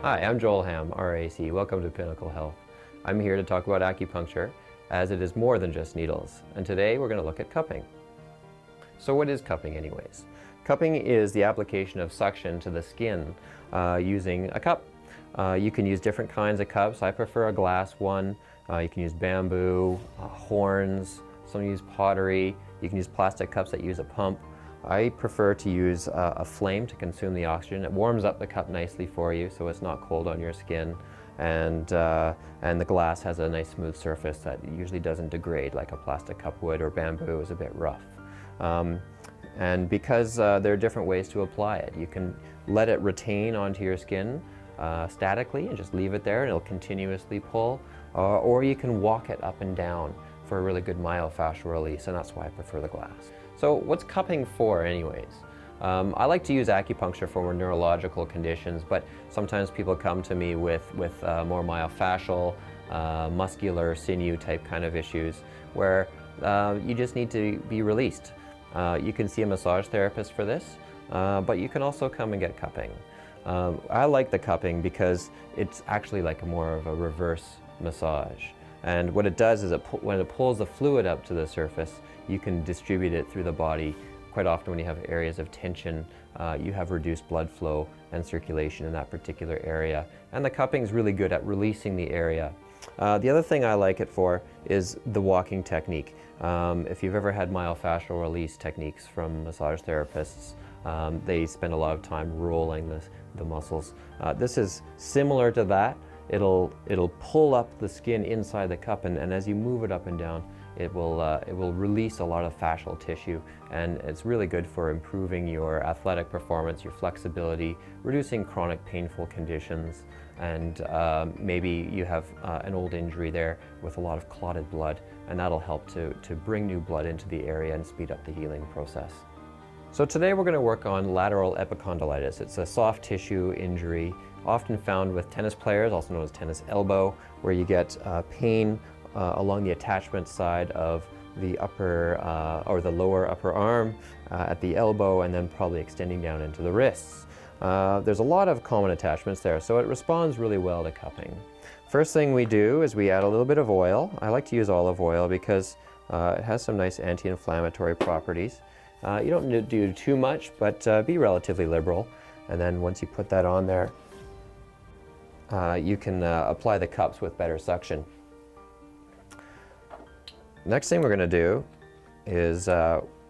Hi, I'm Joel Hamm, RAC. Welcome to Pinnacle Health. I'm here to talk about acupuncture, as it is more than just needles. And today we're going to look at cupping. So what is cupping anyways? Cupping is the application of suction to the skin using a cup. You can use different kinds of cups. I prefer a glass one. You can use bamboo, horns, some use pottery. You can use plastic cups that use a pump. I prefer to use a flame to consume the oxygen. It warms up the cup nicely for you so it's not cold on your skin, and the glass has a nice smooth surface that usually doesn't degrade like a plastic cup would, or bamboo is a bit rough. And because there are different ways to apply it, you can let it retain onto your skin statically and just leave it there and it'll continuously pull, or you can walk it up and down for a really good myofascial release, and that's why I prefer the glass. So what's cupping for anyways? I like to use acupuncture for more neurological conditions, but sometimes people come to me with more myofascial, muscular, sinew type kind of issues where you just need to be released. You can see a massage therapist for this, but you can also come and get cupping. I like the cupping because it's actually like more of a reverse massage. And what it does is when it pulls the fluid up to the surface, you can distribute it through the body. Quite often when you have areas of tension, you have reduced blood flow and circulation in that particular area. And the cupping is really good at releasing the area. The other thing I like it for is the walking technique. If you've ever had myofascial release techniques from massage therapists, they spend a lot of time rolling the muscles. This is similar to that. It'll pull up the skin inside the cup, and as you move it up and down, it will release a lot of fascial tissue, and it's really good for improving your athletic performance, your flexibility, reducing chronic painful conditions, and maybe you have an old injury there with a lot of clotted blood, and that'll help to bring new blood into the area and speed up the healing process. So today we're going to work on lateral epicondylitis. It's a soft tissue injury often found with tennis players, also known as tennis elbow, where you get pain along the attachment side of the upper or the lower upper arm at the elbow, and then probably extending down into the wrists. There's a lot of common attachments there, so it responds really well to cupping. First thing we do is we add a little bit of oil. I like to use olive oil because it has some nice anti-inflammatory properties. You don't need to do too much, but be relatively liberal. And then once you put that on there, you can apply the cups with better suction. Next thing we're going to do is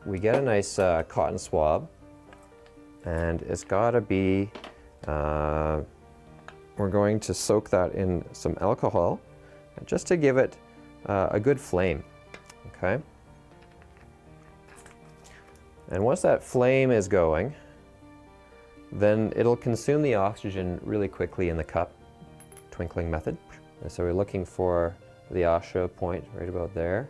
we get a nice cotton swab, and it's got to be, we're going to soak that in some alcohol just to give it a good flame, okay? And once that flame is going, then it'll consume the oxygen really quickly in the cup, twinkling method. And so we're looking for the asha point right about there.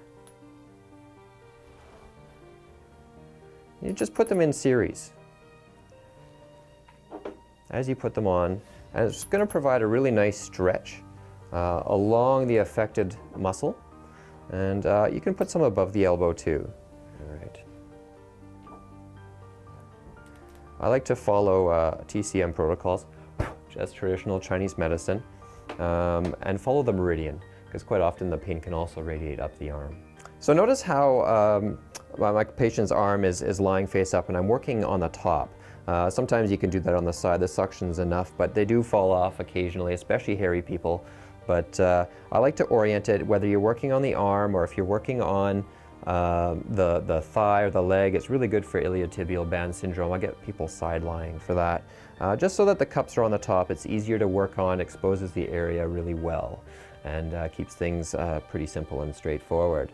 You just put them in series as you put them on, and it's going to provide a really nice stretch along the affected muscle, and you can put some above the elbow too. All right. I like to follow TCM protocols, just traditional Chinese medicine, and follow the meridian, because quite often the pain can also radiate up the arm. So notice how my patient's arm is lying face up, and I'm working on the top. Sometimes you can do that on the side, the suction's enough, but they do fall off occasionally, especially hairy people. But I like to orient it, whether you're working on the arm or if you're working on the thigh or the leg. It's really good for iliotibial band syndrome. I get people side lying for that. Just so that the cups are on the top, it's easier to work on, exposes the area really well, and keeps things pretty simple and straightforward.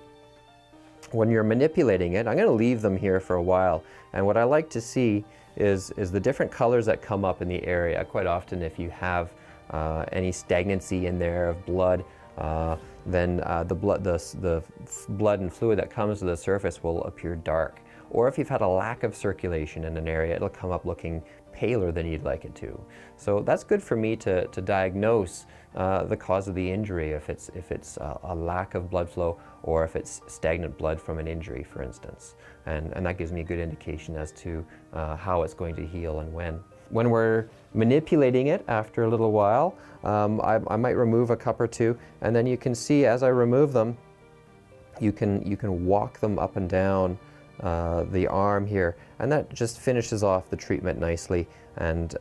When you're manipulating it, I'm going to leave them here for a while, and what I like to see is the different colors that come up in the area. Quite often if you have any stagnancy in there of blood, then the blood and fluid that comes to the surface will appear dark. Or if you've had a lack of circulation in an area, it'll come up looking paler than you'd like it to. So that's good for me to diagnose the cause of the injury, if it's a lack of blood flow or if it's stagnant blood from an injury, for instance. And that gives me a good indication as to how it's going to heal and when. When we're manipulating it after a little while, I might remove a cup or two, and then you can see as I remove them, you can walk them up and down the arm here, and that just finishes off the treatment nicely, and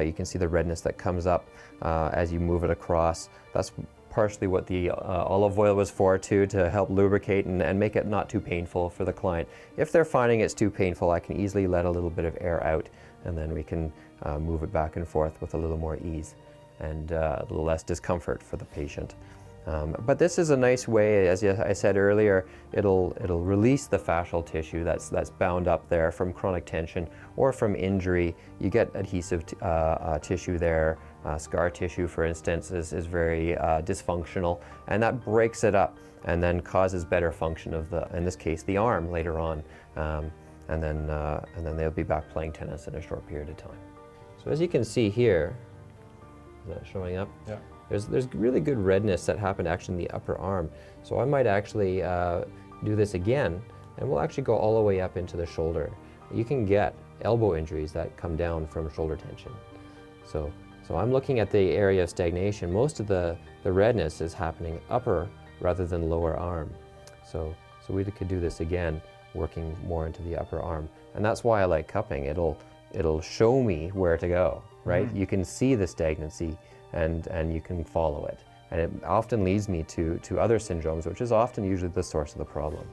you can see the redness that comes up as you move it across. That's partially what the olive oil was for too, to help lubricate and make it not too painful for the client. If they're finding it's too painful, I can easily let a little bit of air out, and then we can move it back and forth with a little more ease and a little less discomfort for the patient. But this is a nice way, as I said earlier, it'll release the fascial tissue that's bound up there from chronic tension or from injury. You get adhesive tissue there. Scar tissue, for instance, is very dysfunctional, and that breaks it up and then causes better function of in this case, the arm later on. And then they'll be back playing tennis in a short period of time. So as you can see here, is that showing up? Yeah. There's really good redness that happened actually in the upper arm. So I might actually do this again, and we'll actually go all the way up into the shoulder. You can get elbow injuries that come down from shoulder tension. So I'm looking at the area of stagnation. Most of the redness is happening upper rather than lower arm. So we could do this again, working more into the upper arm. And that's why I like cupping. It'll show me where to go, right? Mm-hmm. You can see the stagnancy, and you can follow it. And it often leads me to other syndromes, which is often usually the source of the problem.